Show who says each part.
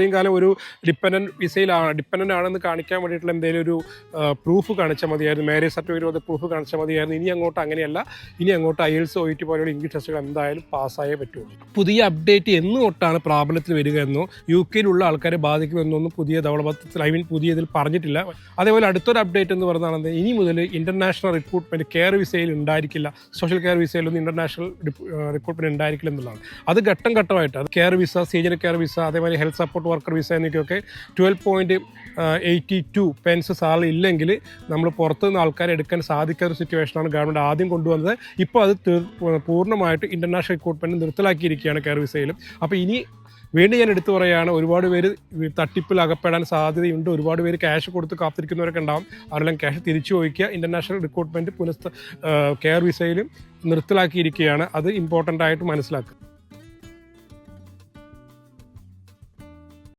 Speaker 1: ഇത്രയും കാലം ഒരു ഡിപ്പെൻഡൻ്റ് ആണെന്ന് കാണിക്കാൻ വേണ്ടിയിട്ടുള്ള എന്തെങ്കിലും ഒരു പ്രൂഫ് കാണിച്ചാൽ മതിയായിരുന്നു. മാരേജ് സർട്ടിഫിക്കറ്റ് പ്രൂഫ് കാണിച്ചാൽ മതിയായിരുന്നു. ഇനി അങ്ങോട്ട് അങ്ങനെയല്ല. ഇനി അങ്ങോട്ട് IELTS OET പോലെയുള്ള ഇംഗ്ലീഷ് ടെസ്റ്റുകൾ എന്തായാലും പാസ്സായേ പറ്റുള്ളൂ. പുതിയ അപ്ഡേറ്റ് എന്ന് തൊട്ടാണ് പ്രാബല്യത്തിൽ വരിക എന്നോ UK-യിലുള്ള ആൾക്കാരെ ബാധിക്കുമെന്നൊന്നും പുതിയ ദൗളപത്രത്തിൽ പുതിയ ഇതിൽ പറഞ്ഞിട്ടില്ല. അതേപോലെ അടുത്തൊരു അപ്ഡേറ്റ് എന്ന് പറഞ്ഞാൽ ഇനി മുതൽ ഇൻ്റർനാഷണൽ റിക്രൂട്ട്മെൻറ്റ് കെയർ വിസയിൽ ഉണ്ടായിരിക്കില്ല. സോഷ്യൽ കെയർ വിസയിലൊന്നും ഇൻ്റർനാഷണൽ റിക്രൂട്ട്മെൻറ്റ് ഉണ്ടായിരിക്കില്ല എന്നുള്ളതാണ്. അത് ഘട്ടം ഘട്ടമായിട്ട് അത് care visa, senior care visa, അതേപോലെ ഹെൽത്ത് സപ്പോർട്ട് വർക്കർ വിസ എന്നൊക്കെ 12.82 പെൻസ് സാലറി ഇല്ലെങ്കിൽ നമ്മൾ പുറത്തുനിന്ന് ആൾക്കാരെ എടുക്കാൻ സാധിക്കാത്ത ഒരു സിറ്റുവേഷനാണ് ഗവൺമെൻറ് ആദ്യം കൊണ്ടുവന്നത്. ഇപ്പോൾ അത് പൂർണ്ണമായിട്ട് ഇൻ്റർനാഷണൽ റിക്രൂട്ട്മെൻറ്റ് നിർത്തലാക്കിയിരിക്കുകയാണ് കെയർ വിസയിലും. അപ്പോൾ ഇനി വീണ്ടും ഞാൻ എടുത്തു പറയുകയാണ്, ഒരുപാട് പേര് തട്ടിപ്പിൽ അകപ്പെടാൻ സാധ്യതയുണ്ട്. ഒരുപാട് പേര് ക്യാഷ് കൊടുത്ത് കാത്തിരിക്കുന്നവരൊക്കെ ഉണ്ടാവും. അവരെല്ലാം ക്യാഷ് തിരിച്ചു ചോദിക്കുക. ഇൻ്റർനാഷണൽ റിക്രൂട്ട്മെൻറ്റ് കെയർ വിസയിലും നിർത്തലാക്കിയിരിക്കുകയാണ്. അത് ഇമ്പോർട്ടൻ്റ് ആയിട്ട് മനസ്സിലാക്കുക.